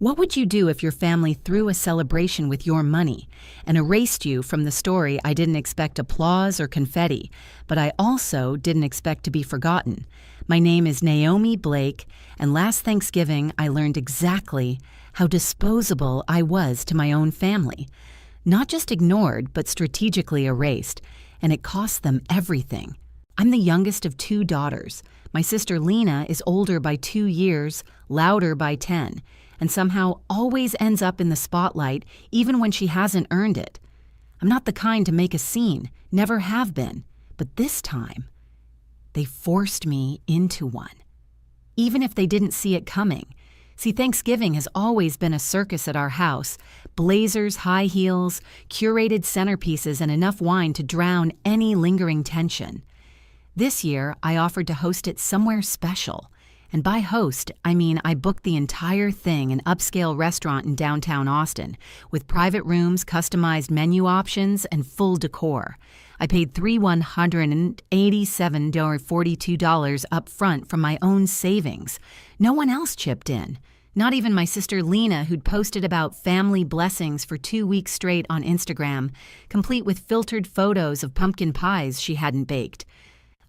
What would you do if your family threw a celebration with your money and erased you from the story? I didn't expect applause or confetti, but I also didn't expect to be forgotten. My name is Naomi Blake, and last Thanksgiving I learned exactly how disposable I was to my own family. Not just ignored, but strategically erased, and it cost them everything. I'm the youngest of 2 daughters. My sister Lena is older by 2 years, louder by 10, and somehow always ends up in the spotlight even when she hasn't earned it. I'm not the kind to make a scene, never have been, but this time, they forced me into one. Even if they didn't see it coming. See, Thanksgiving has always been a circus at our house. Blazers, high heels, curated centerpieces, and enough wine to drown any lingering tension. This year, I offered to host it somewhere special. And by host, I mean I booked the entire thing, an upscale restaurant in downtown Austin, with private rooms, customized menu options, and full decor. I paid $387.42 up front from my own savings. No one else chipped in. Not even my sister Lena, who'd posted about family blessings for 2 weeks straight on Instagram, complete with filtered photos of pumpkin pies she hadn't baked.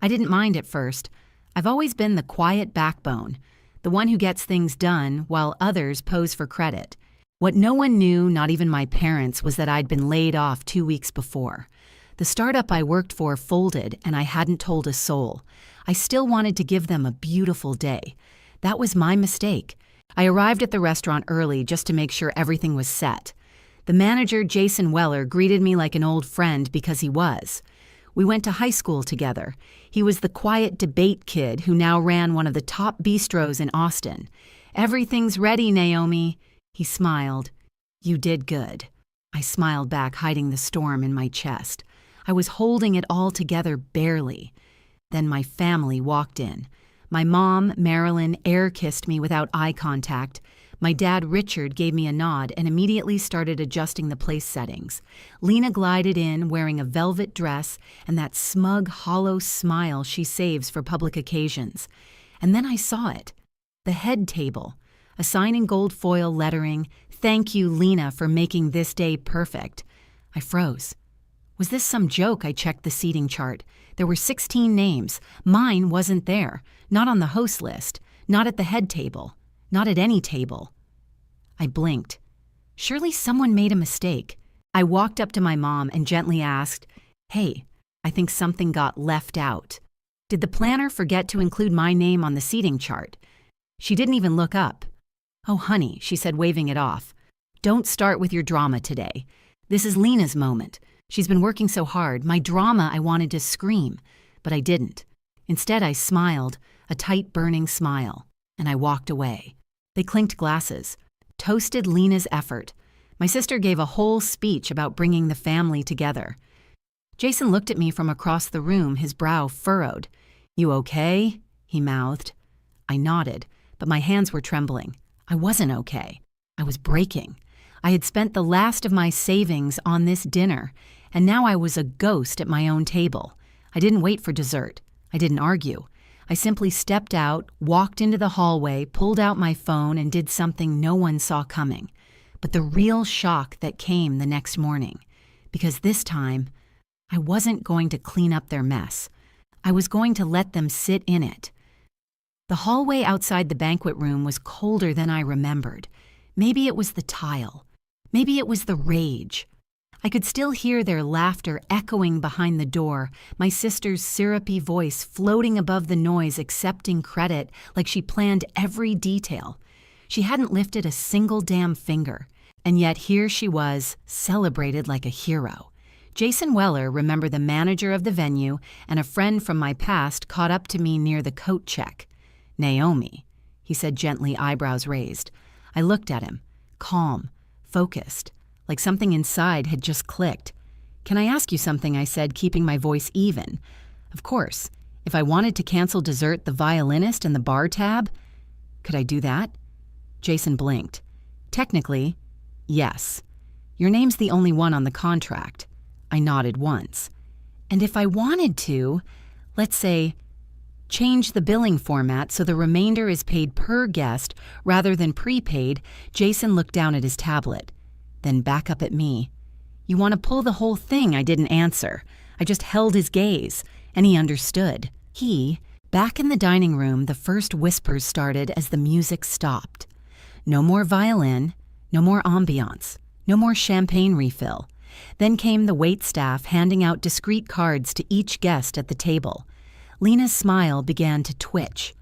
I didn't mind at first. I've always been the quiet backbone, the one who gets things done while others pose for credit. What no one knew, not even my parents, was that I'd been laid off 2 weeks before. The startup I worked for folded, and I hadn't told a soul. I still wanted to give them a beautiful day. That was my mistake. I arrived at the restaurant early just to make sure everything was set. The manager, Jason Weller, greeted me like an old friend because he was. We went to high school together. He was the quiet debate kid who now ran one of the top bistros in Austin. "Everything's ready, Naomi." He smiled. "You did good." I smiled back, hiding the storm in my chest. I was holding it all together barely. Then my family walked in. My mom, Marilyn, air-kissed me without eye contact. My dad, Richard, gave me a nod and immediately started adjusting the place settings. Lena glided in wearing a velvet dress and that smug, hollow smile she saves for public occasions. And then I saw it. The head table. A sign in gold foil lettering, "Thank you, Lena, for making this day perfect." I froze. Was this some joke? I checked the seating chart. There were 16 names. Mine wasn't there. Not on the host list. Not at the head table. Not at any table. I blinked. Surely someone made a mistake. I walked up to my mom and gently asked, "Hey, I think something got left out. Did the planner forget to include my name on the seating chart?" She didn't even look up. "Oh, honey," she said, waving it off. "Don't start with your drama today. This is Lena's moment. She's been working so hard. My drama, I wanted to scream, but I didn't. Instead, I smiled, a tight, burning smile, and I walked away. They clinked glasses, toasted Lena's effort. My sister gave a whole speech about bringing the family together. Jason looked at me from across the room, his brow furrowed. "You okay?" he mouthed. I nodded, but my hands were trembling. I wasn't okay. I was breaking. I had spent the last of my savings on this dinner, and now I was a ghost at my own table. I didn't wait for dessert. I didn't argue. I simply stepped out, walked into the hallway, pulled out my phone, and did something no one saw coming. But the real shock that came the next morning, because this time, I wasn't going to clean up their mess. I was going to let them sit in it. The hallway outside the banquet room was colder than I remembered. Maybe it was the tile. Maybe it was the rage. I could still hear their laughter echoing behind the door, my sister's syrupy voice floating above the noise, accepting credit like she planned every detail. She hadn't lifted a single damn finger, and yet here she was, celebrated like a hero. Jason Weller, remember the manager of the venue, and a friend from my past caught up to me near the coat check. "Naomi," he said gently, eyebrows raised. I looked at him, calm, focused, like something inside had just clicked. "Can I ask you something?" I said, keeping my voice even. "Of course. If I wanted to cancel dessert, the violinist, and the bar tab, could I do that?" Jason blinked. "Technically, yes. Your name's the only one on the contract." I nodded once. "And if I wanted to, let's say, Change the billing format so the remainder is paid per guest rather than prepaid. Jason looked down at his tablet, then back up at me. You want to pull the whole thing? I didn't answer. I just held his gaze, and he understood. Back in the dining room, the first whispers started as the music stopped. No more violin, no more ambiance, no more champagne refill. Then came the waitstaff handing out discreet cards to each guest at the table. Lena's smile began to twitch.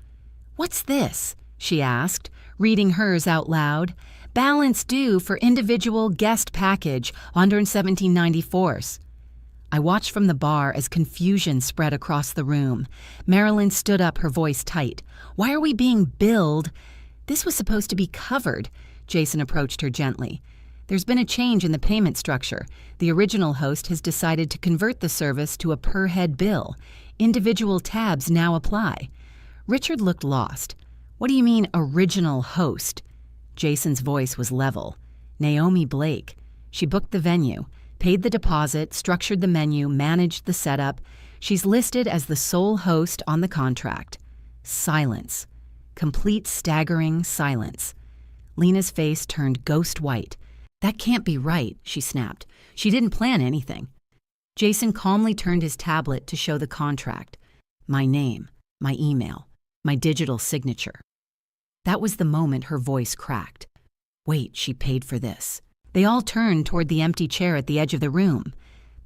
"What's this?" she asked, reading hers out loud. "Balance due for individual guest package, $117.94. I watched from the bar as confusion spread across the room. Marilyn stood up, her voice tight. "Why are we being billed?" "This was supposed to be covered." Jason approached her gently. "There's been a change in the payment structure. The original host has decided to convert the service to a per-head bill. Individual tabs now apply." Richard looked lost. "What do you mean, original host?" Jason's voice was level. "Naomi Blake. She booked the venue, paid the deposit, structured the menu, managed the setup. She's listed as the sole host on the contract." Silence. Complete staggering silence. Lena's face turned ghost white. "That can't be right," she snapped. "She didn't plan anything." Jason calmly turned his tablet to show the contract. My name, my email, my digital signature. That was the moment her voice cracked. Wait, she paid for this. They all turned toward the empty chair at the edge of the room.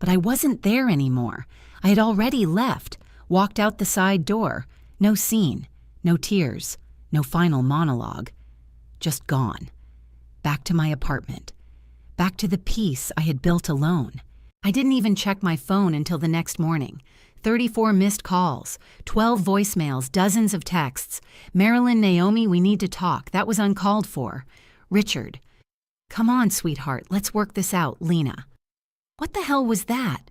But I wasn't there anymore. I had already left, walked out the side door. No scene, no tears, no final monologue. Just gone. Back to my apartment. Back to the peace I had built alone. I didn't even check my phone until the next morning. 34 missed calls, 12 voicemails, dozens of texts. "Marilyn, Naomi, we need to talk. That was uncalled for." Richard. "Come on, sweetheart, let's work this out." Lena. "What the hell was that?"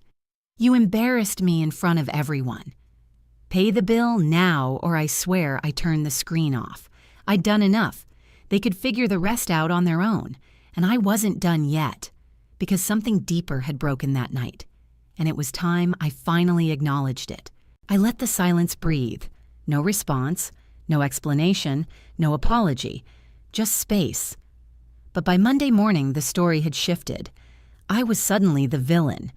"You embarrassed me in front of everyone." "Pay the bill now, or I swear I turn the screen off." I'd done enough. They could figure the rest out on their own. And I wasn't done yet, because something deeper had broken that night. And it was time I finally acknowledged it. I let the silence breathe. No response, no explanation, no apology, just space. But by Monday morning, the story had shifted. I was suddenly the villain,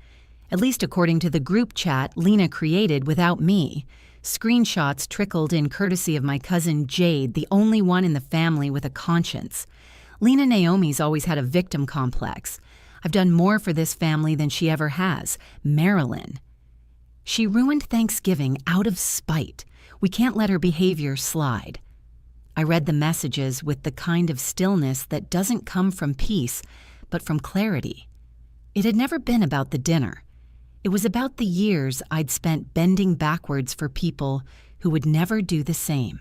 at least according to the group chat Lena created without me. Screenshots trickled in courtesy of my cousin Jade, the only one in the family with a conscience. Lena Naomi's always had a victim complex. I've done more for this family than she ever has. Marilyn. She ruined Thanksgiving out of spite. We can't let her behavior slide. I read the messages with the kind of stillness that doesn't come from peace, but from clarity. It had never been about the dinner. It was about the years I'd spent bending backwards for people who would never do the same.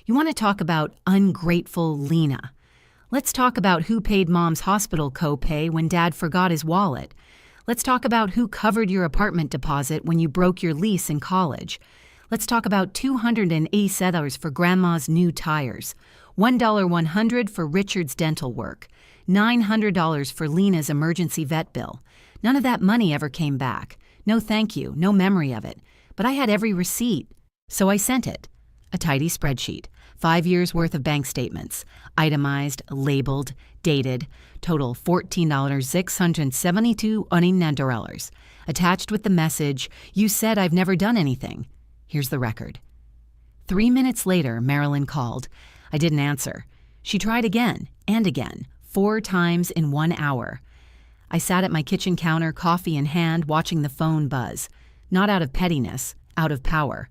You want to talk about ungrateful Lena? Let's talk about who paid Mom's hospital copay when Dad forgot his wallet. Let's talk about who covered your apartment deposit when you broke your lease in college. Let's talk about $287 for Grandma's new tires, $1,100 for Richard's dental work, $900 for Lena's emergency vet bill. None of that money ever came back. No thank you, no memory of it. But I had every receipt, so I sent it. A tidy spreadsheet, 5 years' worth of bank statements, itemized, labeled, dated, total $14,672. Attached with the message, "You said I've never done anything. Here's the record." 3 minutes later, Marilyn called. I didn't answer. She tried again and again, 4 times in 1 hour. I sat at my kitchen counter, coffee in hand, watching the phone buzz. Not out of pettiness, out of power.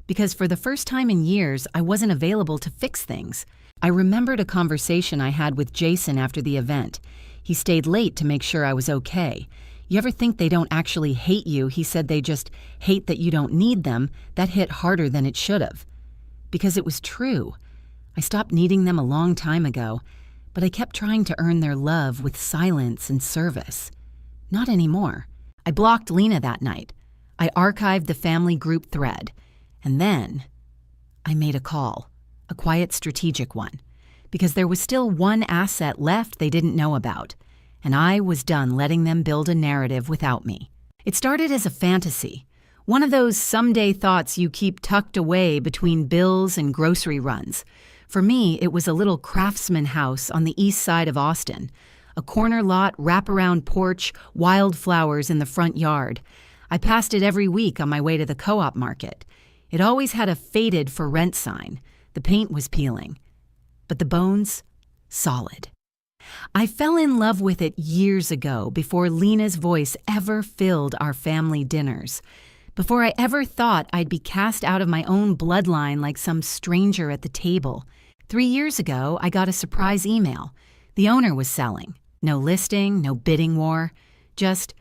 Because for the first time in years, I wasn't available to fix things. I remembered a conversation I had with Jason after the event. He stayed late to make sure I was okay. "You ever think they don't actually hate you?" He said. "They just hate that you don't need them." That hit harder than it should have. Because it was true. I stopped needing them a long time ago, but I kept trying to earn their love with silence and service. Not anymore. I blocked Lena that night. I archived the family group thread. And then I made a call, a quiet, strategic one, because there was still one asset left they didn't know about, and I was done letting them build a narrative without me. It started as a fantasy, One of those someday thoughts you keep tucked away between bills and grocery runs. For me, it was a little craftsman house on the east side of Austin. A corner lot, wraparound porch, wildflowers in the front yard. I passed it every week on my way to the co-op market. It always had a faded for rent sign. The paint was peeling. But the bones? Solid. I fell in love with it years ago before Lena's voice ever filled our family dinners. Before I ever thought I'd be cast out of my own bloodline like some stranger at the table. 3 years ago, I got a surprise email. The owner was selling. No listing, no bidding war. Just,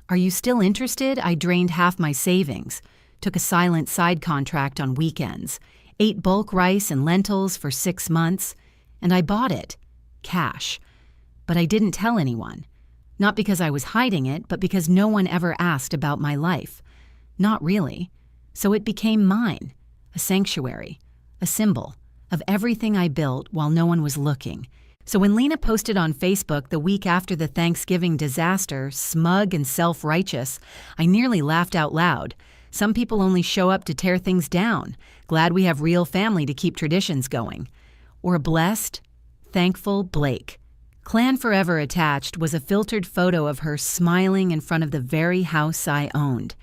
"Are you still interested?" I drained half my savings. Took a silent side contract on weekends. Ate bulk rice and lentils for 6 months. And I bought it. Cash. But I didn't tell anyone. Not because I was hiding it, but because no one ever asked about my life. Not really. So it became mine. A sanctuary. A symbol of everything I built while no one was looking. So when Lena posted on Facebook the week after the Thanksgiving disaster, smug and self-righteous, I nearly laughed out loud. Some people only show up to tear things down. Glad we have real family to keep traditions going. Or a blessed, thankful Blake. Clan Forever attached was a filtered photo of her smiling in front of the very house I owned.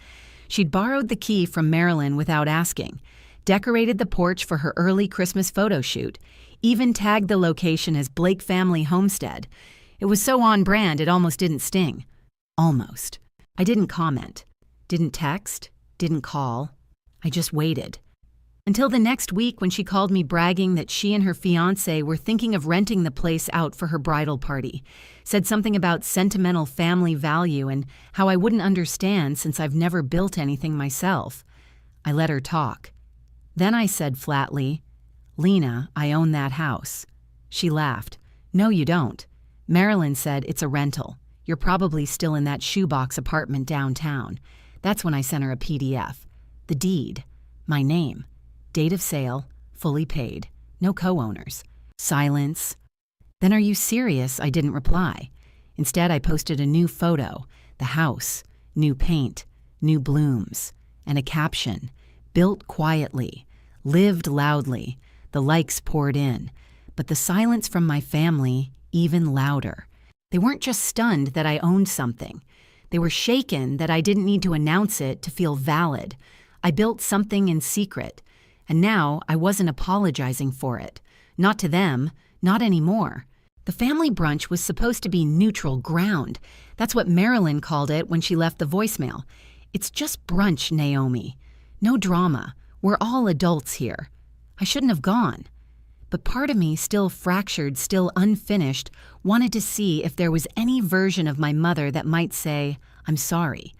She'd borrowed the key from Marilyn without asking, decorated the porch for her early Christmas photo shoot, even tagged the location as Blake Family Homestead. It was so on brand it almost didn't sting. Almost. I didn't comment. Didn't text. Didn't call. I just waited. Until the next week when she called me bragging that she and her fiancé were thinking of renting the place out for her bridal party. Said something about sentimental family value and how I wouldn't understand since I've never built anything myself. I let her talk. Then I said flatly, "Lena, I own that house." She laughed. "No, you don't." Marilyn said, "It's a rental. You're probably still in that shoebox apartment downtown." That's when I sent her a PDF. The deed. My name. Date of sale. Fully paid. No co-owners. Silence. "Then are you serious?" I didn't reply. Instead, I posted a new photo. The house. New paint. New blooms. And a caption. "Built quietly. Lived loudly." The likes poured in. But the silence from my family, even louder. They weren't just stunned that I owned something. They were shaken that I didn't need to announce it to feel valid. I built something in secret. And now I wasn't apologizing for it. Not to them. Not anymore. The family brunch was supposed to be neutral ground. That's what Marilyn called it when she left the voicemail. "It's just brunch, Naomi. No drama. We're all adults here." I shouldn't have gone. But part of me, still fractured, still unfinished, wanted to see if there was any version of my mother that might say, "I'm sorry."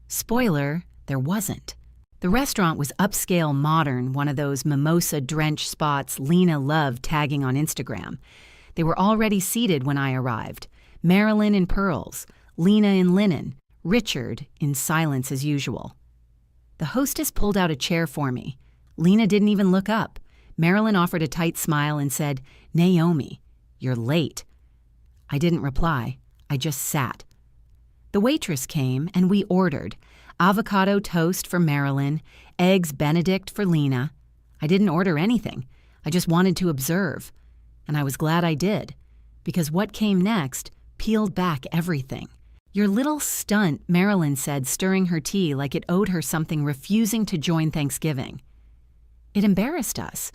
Spoiler, there wasn't. The restaurant was upscale modern, one of those mimosa-drenched spots Lena loved tagging on Instagram. They were already seated when I arrived. Marilyn in pearls, Lena in linen, Richard in silence as usual. The hostess pulled out a chair for me. Lena didn't even look up. Marilyn offered a tight smile and said, "Naomi, you're late." I didn't reply. I just sat. The waitress came and we ordered. Avocado toast for Marilyn, eggs Benedict for Lena. I didn't order anything. I just wanted to observe. And I was glad I did. Because what came next peeled back everything. "Your little stunt," Marilyn said, stirring her tea like it owed her something, refusing to join Thanksgiving. "It embarrassed us."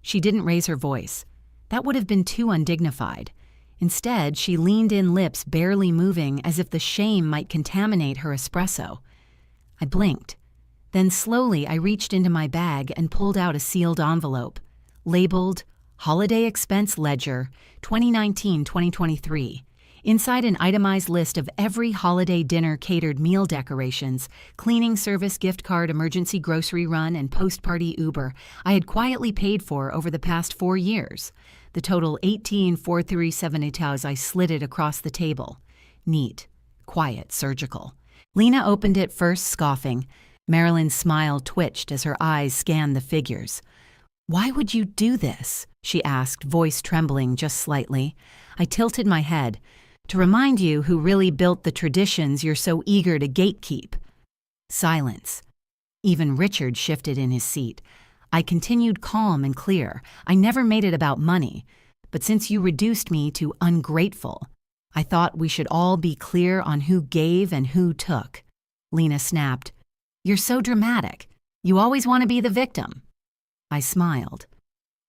She didn't raise her voice. That would have been too undignified. Instead, she leaned in, lips barely moving, as if the shame might contaminate her espresso. I blinked. Then slowly I reached into my bag and pulled out a sealed envelope, labeled Holiday Expense Ledger 2019-2023. Inside an itemized list of every holiday dinner catered meal decorations, cleaning service gift card, emergency grocery run, and post-party Uber I had quietly paid for over the past 4 years. The total $18,437 as I slid it across the table. Neat, quiet, surgical. Lena opened it first, scoffing. Marilyn's smile twitched as her eyes scanned the figures. "Why would you do this?" she asked, voice trembling just slightly. I tilted my head. "To remind you who really built the traditions you're so eager to gatekeep." Silence. Even Richard shifted in his seat. I continued calm and clear. I never made it about money. But since you reduced me to ungrateful, I thought we should all be clear on who gave and who took. Lena snapped. You're so dramatic. You always want to be the victim. I smiled.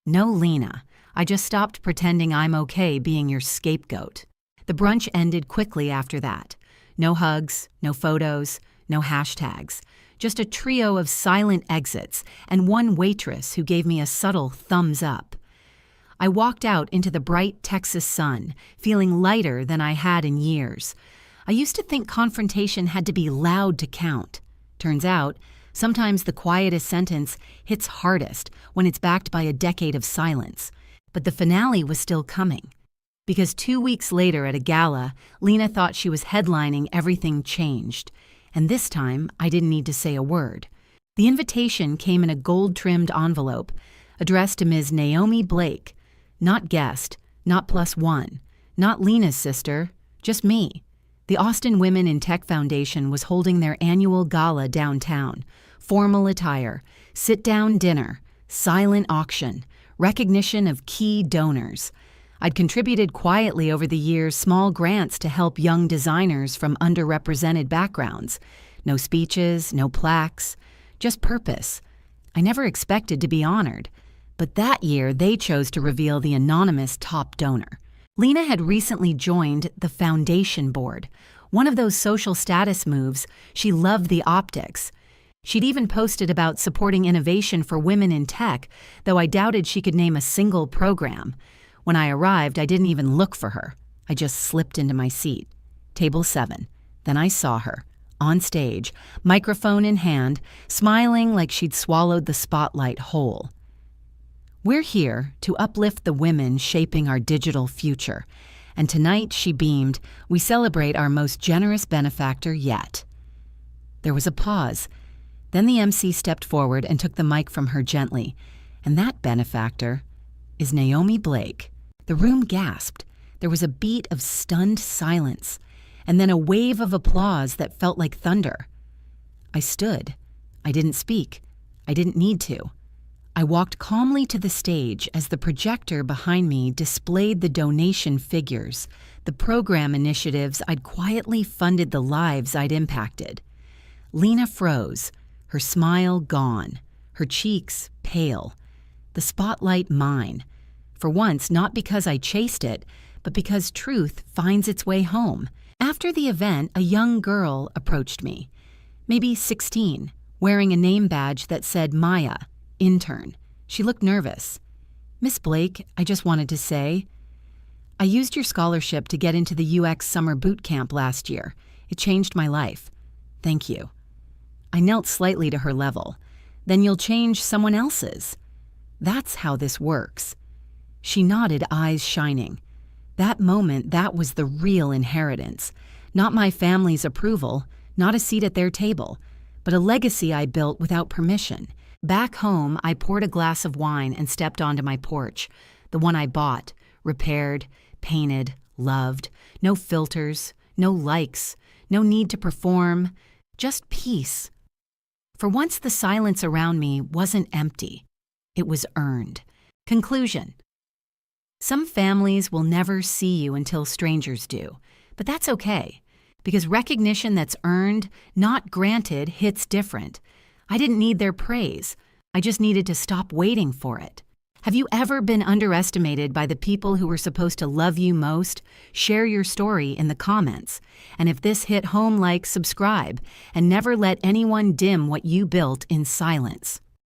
No, Lena. I just stopped pretending I'm okay being your scapegoat. The brunch ended quickly after that. No hugs, no photos, no hashtags. Just a trio of silent exits and one waitress who gave me a subtle thumbs up. I walked out into the bright Texas sun, feeling lighter than I had in years. I used to think confrontation had to be loud to count. Turns out, sometimes the quietest sentence hits hardest when it's backed by a decade of silence. But the finale was still coming. Because 2 weeks later at a gala, Lena thought she was headlining Everything Changed. And this time, I didn't need to say a word. The invitation came in a gold-trimmed envelope, addressed to Ms. Naomi Blake. Not guest, not +1, not Lena's sister, just me. The Austin Women in Tech Foundation was holding their annual gala downtown. Formal attire, sit-down dinner, silent auction, recognition of key donors. I'd contributed quietly over the years small grants to help young designers from underrepresented backgrounds. No speeches, no plaques, just purpose. I never expected to be honored. But that year, they chose to reveal the anonymous top donor. Lena had recently joined the foundation board. One of those social status moves. She loved the optics. She'd even posted about supporting innovation for women in tech, though I doubted she could name a single program. When I arrived, I didn't even look for her. I just slipped into my seat. Table 7. Then I saw her, on stage, microphone in hand, smiling like she'd swallowed the spotlight whole. We're here to uplift the women shaping our digital future. And tonight, she beamed, we celebrate our most generous benefactor yet. There was a pause. Then the MC stepped forward and took the mic from her gently. And that benefactor is Naomi Blake. The room gasped. There was a beat of stunned silence, and then a wave of applause that felt like thunder. I stood. I didn't speak. I didn't need to. I walked calmly to the stage as the projector behind me displayed the donation figures, the program initiatives I'd quietly funded, the lives I'd impacted. Lena froze, her smile gone, her cheeks pale, the spotlight mine. For once, not because I chased it, but because truth finds its way home. After the event, a young girl approached me, maybe 16, wearing a name badge that said Maya, intern. She looked nervous. Miss Blake, I just wanted to say, I used your scholarship to get into the UX summer boot camp last year. It changed my life. Thank you. I knelt slightly to her level. Then you'll change someone else's. That's how this works. She nodded, eyes shining. That moment, that was the real inheritance. Not my family's approval, not a seat at their table, but a legacy I built without permission. Back home, I poured a glass of wine and stepped onto my porch, the one I bought, repaired, painted, loved. No filters, no likes, no need to perform, just peace. For once, the silence around me wasn't empty. It was earned. Conclusion. Some families will never see you until strangers do, but that's okay, because recognition that's earned, not granted, hits different. I didn't need their praise. I just needed to stop waiting for it. Have you ever been underestimated by the people who were supposed to love you most? Share your story in the comments. And if this hit home, like, subscribe, and never let anyone dim what you built in silence.